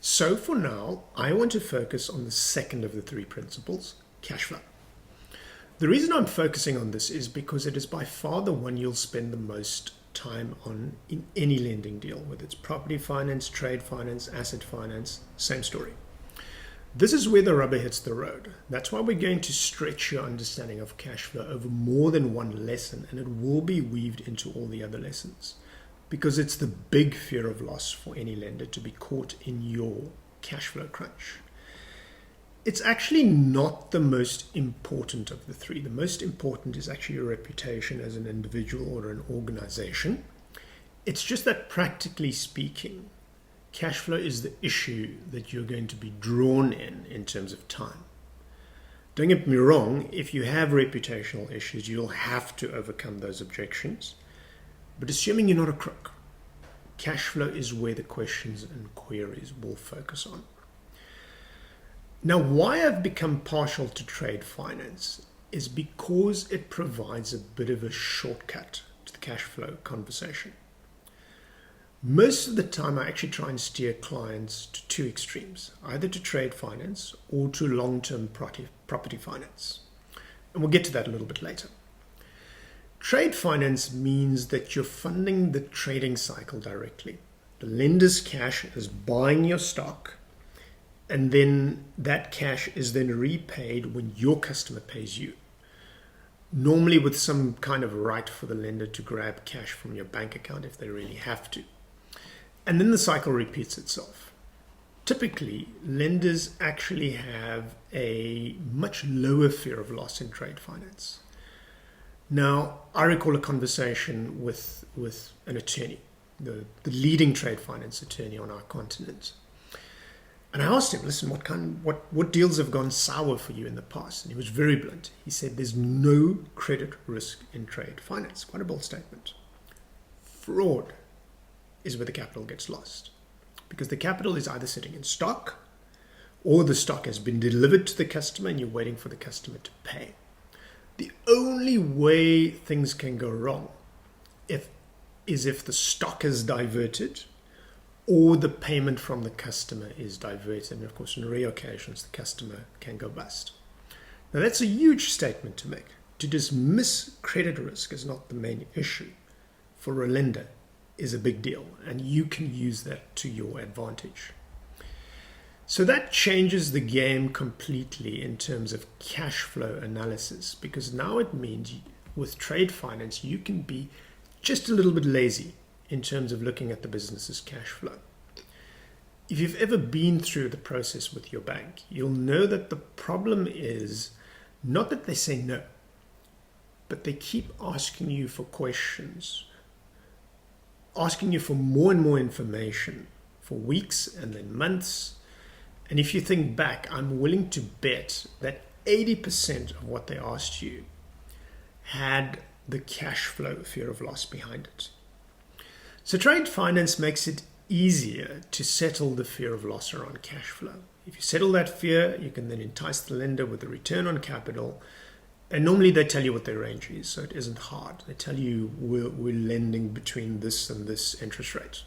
So for now, I want to focus on the second of the three principles, cash flow. The reason I'm focusing on this is because it is by far the one you'll spend the most time on in any lending deal, whether it's property finance, trade finance, asset finance, same story. This is where the rubber hits the road. That's why we're going to stretch your understanding of cash flow over more than one lesson, and it will be weaved into all the other lessons. Because it's the big fear of loss for any lender to be caught in your cash flow crunch. It's actually not the most important of the three. The most important is actually your reputation as an individual or an organization. It's just that practically speaking, cash flow is the issue that you're going to be drawn in terms of time. Don't get me wrong, if you have reputational issues, you'll have to overcome those objections. But assuming you're not a crook, cash flow is where the questions and queries will focus on. Now, why I've become partial to trade finance is because it provides a bit of a shortcut to the cash flow conversation. Most of the time, I actually try and steer clients to two extremes, either to trade finance or to long-term property finance. And we'll get to that a little bit later. Trade finance means that you're funding the trading cycle directly. The lender's cash is buying your stock, and then that cash is then repaid when your customer pays you. Normally with some kind of right for the lender to grab cash from your bank account if they really have to. And then the cycle repeats itself. Typically, lenders actually have a much lower fear of loss in trade finance. Now, I recall a conversation with an attorney, the leading trade finance attorney on our continent. And I asked him, listen, what deals have gone sour for you in the past? And he was very blunt. He said, there's no credit risk in trade finance. Quite a bold statement. Fraud is where the capital gets lost. Because the capital is either sitting in stock or the stock has been delivered to the customer and you're waiting for the customer to pay. The only way things can go wrong is if the stock is diverted or the payment from the customer is diverted. And of course, on rare occasions, the customer can go bust. Now, that's a huge statement to make. To dismiss credit risk as not the main issue for a lender is a big deal, and you can use that to your advantage. So that changes the game completely in terms of cash flow analysis, because now it means with trade finance, you can be just a little bit lazy in terms of looking at the business's cash flow. If you've ever been through the process with your bank, you'll know that the problem is not that they say no, but they keep asking you for questions, asking you for more and more information for weeks and then months. And if you think back, I'm willing to bet that 80% of what they asked you had the cash flow fear of loss behind it. So trade finance makes it easier to settle the fear of loss around cash flow. If you settle that fear, you can then entice the lender with a return on capital. And normally they tell you what their range is, so it isn't hard. They tell you we're lending between this and this interest rate.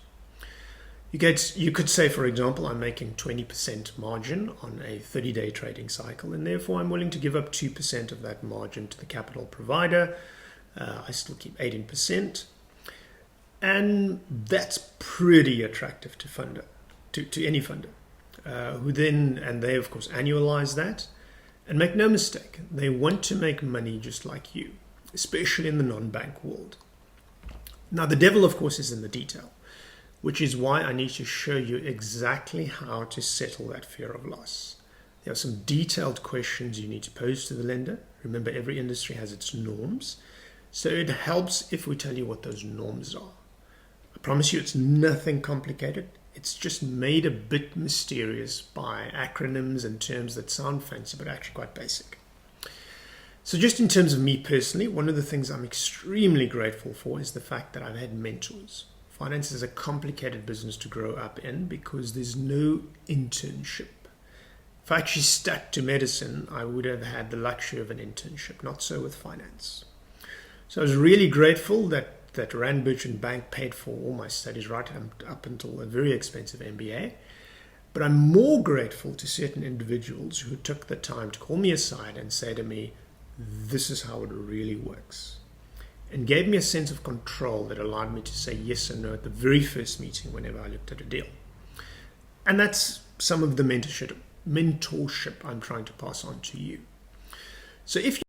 You could say, for example, I'm making 20% margin on a 30-day trading cycle, and therefore I'm willing to give up 2% of that margin to the capital provider. I still keep 18%. And that's pretty attractive to any funder, and they, of course, annualize that. And make no mistake, they want to make money just like you, especially in the non-bank world. Now, the devil, of course, is in the detail, which is why I need to show you exactly how to settle that fear of loss. There are some detailed questions you need to pose to the lender. Remember, every industry has its norms, so it helps if we tell you what those norms are. I promise you it's nothing complicated. It's just made a bit mysterious by acronyms and terms that sound fancy, but actually quite basic. So just in terms of me personally, one of the things I'm extremely grateful for is the fact that I've had mentors. Finance is a complicated business to grow up in because there's no internship. If I actually stuck to medicine, I would have had the luxury of an internship. Not so with finance. So I was really grateful that Rand Merchant Bank paid for all my studies right up until a very expensive MBA. But I'm more grateful to certain individuals who took the time to call me aside and say to me, this is how it really works. And gave me a sense of control that allowed me to say yes or no at the very first meeting whenever I looked at a deal. And that's some of the mentorship I'm trying to pass on to you. So if